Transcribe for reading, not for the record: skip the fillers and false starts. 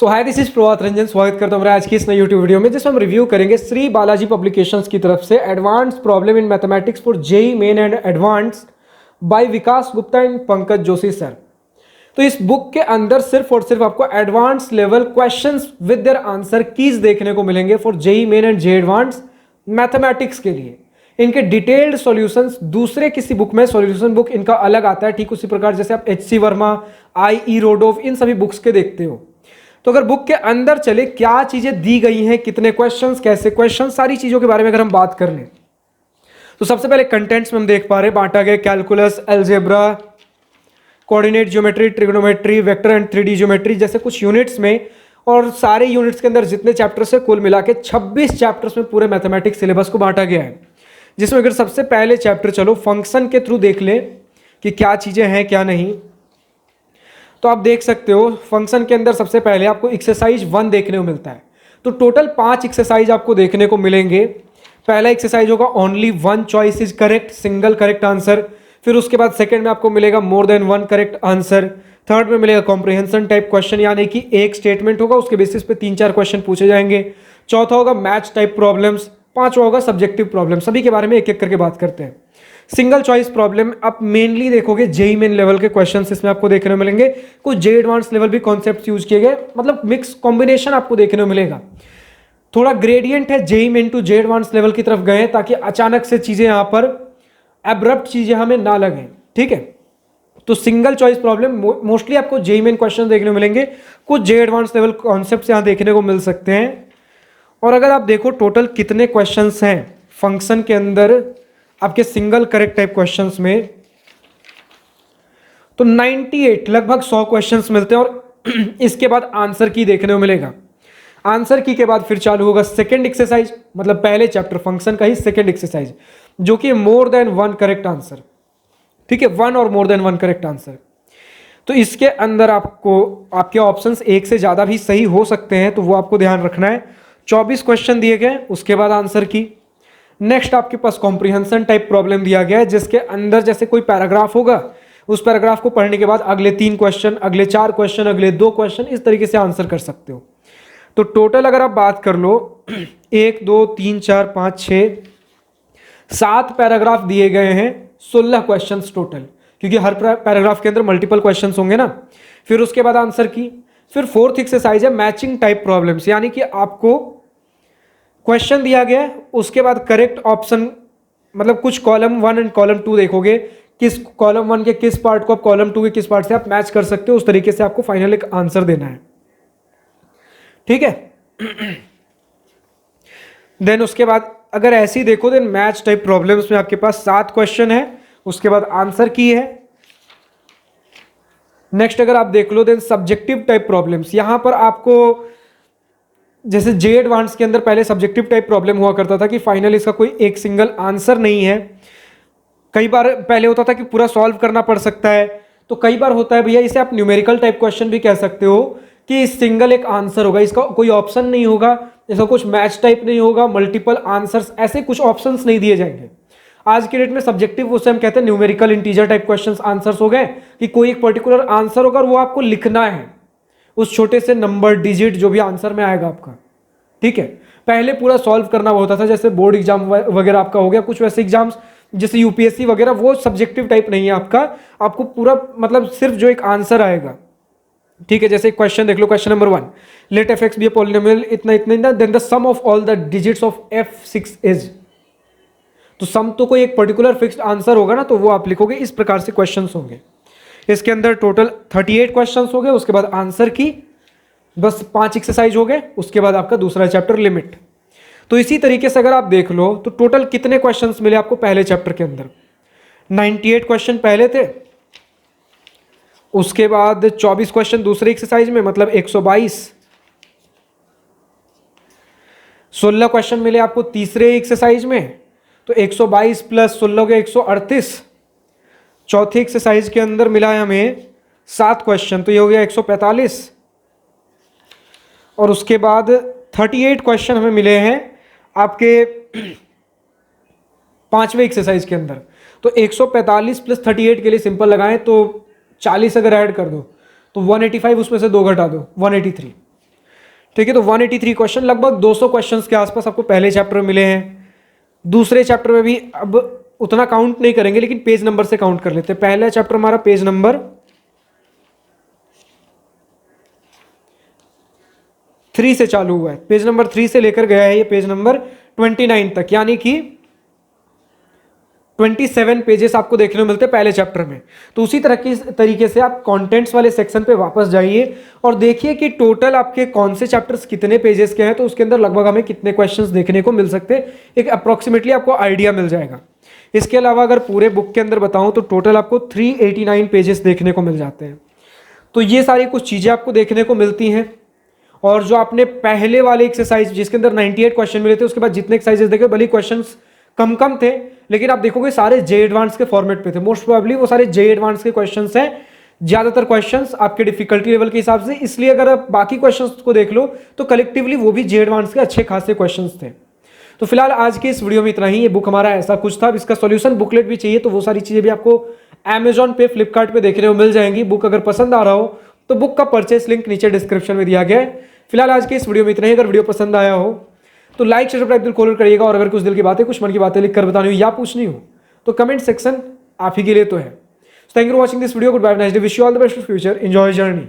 So hi, this is Prabhat Ranjan. स्वागत करता हूं आज की इस नई यूट्यूब वीडियो में, जिसमें हम रिव्यू करेंगे श्री बालाजी पब्लिकेशंस की तरफ से advance problem in mathematics for JEE Main and advance by Vikas Gupta and Pankaj Joshi sir. तो इस बुक के अंदर सिर्फ और सिर्फ आपको advance level questions with their answer keys देखने को मिलेंगे for JEE Main and JEE advance mathematics के लिए। इनके डिटेल्ड सॉल्यूशंस दूसरे किसी बुक में सॉल्यूशन बुक इनका अलग आता है, ठीक उसी प्रकार जैसे आप एच सी वर्मा, आई रोडोव, इन सभी बुक्स के देखते हो। तो अगर बुक के अंदर चले क्या चीजें दी गई हैं, कितने क्वेश्चंस, कैसे क्वेश्चन, सारी चीजों के बारे में अगर हम बात कर लें तो सबसे पहले कंटेंट्स में हम देख पा रहे हैं बांटा गया calculus, algebra, coordinate geometry, trigonometry, vector and 3D geometry जैसे कुछ यूनिट्स में। और सारे यूनिट्स के अंदर जितने चैप्टर्स है कुल मिला के 26 चैप्टर्स में पूरे मैथमेटिक्स सिलेबस को बांटा गया है, जिसमें अगर सबसे पहले चैप्टर चलो फंक्शन के थ्रू देख ले कि क्या चीजें हैं क्या नहीं, तो आप देख सकते हो फंक्शन के अंदर सबसे पहले आपको एक्सरसाइज 1 देखने को मिलता है। तो टोटल 5 एक्सरसाइज आपको देखने को मिलेंगे। पहला एक्सरसाइज होगा only 1 choice is correct, single correct answer. फिर उसके बाद सेकंड में आपको मिलेगा more than 1 correct answer. Third में मिलेगा कॉम्प्रिहेंशन टाइप क्वेश्चन, यानी कि एक स्टेटमेंट होगा उसके बेसिस पे 3-4 क्वेश्चन पूछे जाएंगे। चौथा होगा मैच टाइप प्रॉब्लम्स। पांचवा होगा सब्जेक्टिव प्रॉब्लम। सभी के बारे में एक एक करके बात करते हैं। सिंगल चॉइस प्रॉब्लम आप मेनली देखोगे जेई मेन लेवल के क्वेश्चंस इसमें आपको देखने को मिलेंगे। कुछ जे एडवांस लेवल भी कॉन्सेप्ट यूज किए गए, मतलब मिक्स कॉम्बिनेशन आपको देखने को मिलेगा। थोड़ा ग्रेडियंट है, JEE Main to JEE advance level की तरफ गए ताकि अचानक से चीजें यहां पर एब्रप्ट चीजें हमें ना लगे, ठीक है। तो सिंगल चॉइस प्रॉब्लम मोस्टली आपको जेई मेन क्वेश्चन देखने को मिलेंगे, कुछ जे एडवांस लेवल कॉन्सेप्ट यहां देखने को मिल सकते हैं। और अगर आप देखो टोटल कितने क्वेश्चंस हैं फंक्शन के अंदर आपके सिंगल करेक्ट टाइप क्वेश्चंस में, तो 98 लगभग 100 क्वेश्चंस मिलते हैं। और इसके बाद आंसर की देखने को मिलेगा। आंसर की के बाद फिर चालू होगा सेकंड एक्सरसाइज, मतलब पहले चैप्टर फंक्शन का ही सेकंड एक्सरसाइज, जो कि मोर देन 1 करेक्ट आंसर, ठीक है, 1 और मोर देन 1 करेक्ट आंसर। तो इसके अंदर आपको आपके ऑप्शंस एक से ज्यादा भी सही हो सकते हैं, तो वो आपको ध्यान रखना है। 24 क्वेश्चन दिए गए, उसके बाद आंसर की। नेक्स्ट आपके पास कॉम्प्रिहेंशन टाइप प्रॉब्लम दिया गया है, जिसके अंदर जैसे कोई पैराग्राफ होगा, उस पैराग्राफ को पढ़ने के बाद अगले 3 क्वेश्चन, अगले 4 क्वेश्चन, अगले 2 क्वेश्चन, इस तरीके से आंसर कर सकते हो। तो टोटल अगर आप बात कर लो 1 2 3 4 5 6 7 पैराग्राफ दिए गए हैं, 16 क्वेश्चन टोटल, क्योंकि हर पैराग्राफ के अंदर मल्टीपल क्वेश्चन होंगे ना। फिर उसके बाद आंसर की। फिर फोर्थ एक्सरसाइज है मैचिंग टाइप प्रॉब्लम्स, यानी कि आपको क्वेश्चन दिया गया है, उसके बाद करेक्ट ऑप्शन, मतलब कुछ कॉलम 1 एंड कॉलम 2 देखोगे, किस कॉलम 1 के किस पार्ट को आप कॉलम 2 के किस पार्ट से आप मैच कर सकते हो, उस तरीके से आपको फाइनल एक आंसर देना है, ठीक है। देन उसके बाद अगर ऐसे ही देखो, देन मैच टाइप प्रॉब्लम्स में आपके पास 7 क्वेश्चन है, उसके बाद आंसर की है। नेक्स्ट अगर आप देख लो, देन सब्जेक्टिव टाइप प्रॉब्लम्स, यहां पर आपको जैसे जे एडवांस के अंदर पहले सब्जेक्टिव टाइप प्रॉब्लम हुआ करता था कि फाइनल इसका कोई एक सिंगल आंसर नहीं है। कई बार पहले होता था कि पूरा सॉल्व करना पड़ सकता है, तो कई बार होता है भैया, इसे आप न्यूमेरिकल टाइप क्वेश्चन भी कह सकते हो कि सिंगल एक आंसर होगा, इसका कोई ऑप्शन नहीं होगा, इसका कुछ मैच टाइप नहीं होगा, मल्टीपल आंसर्स, ऐसे कुछ ऑप्शंस नहीं दिए जाएंगे। आज के डेट में सब्जेक्टिव उसे हम कहते हैं numerical integer type questions answers हो गए, कि कोई एक पर्टिकुलर आंसर होगा और वो आपको लिखना है, उस छोटे से नंबर डिजिट जो भी आंसर में आएगा आपका, ठीक है। पहले पूरा सॉल्व करना होता था, जैसे बोर्ड एग्जाम वगैरह आपका हो गया, कुछ वैसे एग्जाम्स जैसे यूपीएससी वगैरह, वो सब्जेक्टिव टाइप नहीं है आपका, आपको पूरा मतलब सिर्फ जो एक आंसर आएगा, ठीक है। जैसे क्वेश्चन देख लो, question number 1, let f x be a polynomial इतना इतना, then the sum of all the digits of f6 is, तो सम तो कोई एक पर्टिकुलर फिक्स्ड आंसर होगा ना, तो वो आप लिखोगे। इस प्रकार से क्वेश्चंस होंगे। इसके अंदर टोटल 38 क्वेश्चंस हो गए, उसके बाद आंसर की, बस 5 एक्सरसाइज हो गए, उसके बाद आपका दूसरा चैप्टर लिमिट। तो इसी तरीके से अगर आप देख लो तो टोटल कितने क्वेश्चंस मिले आपको पहले चैप्टर के अंदर, 98 क्वेश्चन पहले थे, उसके बाद 24 क्वेश्चन दूसरे एक्सरसाइज में, मतलब 122। 16 क्वेश्चन मिले आपको तीसरे एक्सरसाइज में, तो 122 प्लस 16 के 138। चौथी एक्सरसाइज के अंदर मिला है हमें 7 क्वेश्चन, तो ये हो गया 145। और उसके बाद 38 क्वेश्चन हमें मिले हैं आपके पांचवें एक्सरसाइज के अंदर। तो 145 प्लस 38 के लिए सिंपल लगाएं तो 40 अगर ऐड कर दो तो 185, उसमें से 2 घटा दो 183। ठीक है। तो 183 क्वेश्चन, लगभग 200 क्वेश्चंस के आसपास आपको पहले चैप्टर में मिले हैं। दूसरे चैप्टर में भी अब उतना काउंट नहीं करेंगे, लेकिन पेज नंबर से काउंट कर लेते हैं। पहला चैप्टर हमारा पेज नंबर 3 से चालू हुआ है, पेज नंबर 3 से लेकर गया है ये पेज नंबर 29 तक, यानी कि 27 पेजेस आपको देखने को मिलते हैं पहले चैप्टर में। तो उसी तरह की तरीके से आप कंटेंट्स वाले सेक्शन पे वापस जाइए और देखिए कि टोटल आपके कौन से चैप्टर्स कितने पेजेस के हैं, तो उसके अंदर लगभग हमें कितने क्वेश्चंस देखने को मिल सकते हैं, एक अप्रोक्सीमेटली आपको आइडिया मिल जाएगा। इसके अलावा अगर पूरे बुक के अंदर बताऊं तो टोटल आपको 389 पेजेस देखने को मिल जाते हैं। तो ये सारी कुछ चीज़ें आपको देखने को मिलती हैं। और जो आपने पहले वाले एक्सरसाइज जिसके अंदर 98 क्वेश्चन मिले थे, उसके बाद जितने एक्सरसाइजेस देखे भले क्वेश्चंस कम कम थे, लेकिन आप देखोगे सारे जे एडवांस के फॉर्मेट पे थे। मोस्ट प्रोबेबली वो सारे जे एडवांस के क्वेश्चंस हैं, ज्यादातर क्वेश्चंस आपके डिफिकल्टी लेवल के हिसाब से। इसलिए अगर आप बाकी क्वेश्चंस को देख लो तो कलेक्टिवली वो भी जे एडवांस के अच्छे खासे क्वेश्चंस थे। तो फिलहाल आज के इस वीडियो में इतना ही। ये बुक हमारा ऐसा कुछ था। अब इसका सॉल्यूशन बुकलेट भी चाहिए तो वो सारी चीजें भी आपको अमेजॉन पे, फ्लिपकार्ट पे देखने को मिल जाएंगी। बुक अगर पसंद आ रहा हो तो बुक का परचेस लिंक नीचे डिस्क्रिप्शन में दिया गया है। फिलहाल आज के इस वीडियो में इतना ही। अगर वीडियो पसंद आया हो तो लाइक, शेयर, सब्सक्राइब बिल्कुल करिएगा। और अगर कुछ दिल की बातें, कुछ मन की बातें लिख कर बतानी हो या पूछनी हो तो कमेंट सेक्शन आप ही के लिए तो है। Thank you for watching this video. Good bye, nice day, wish you all the best for future, enjoy journey.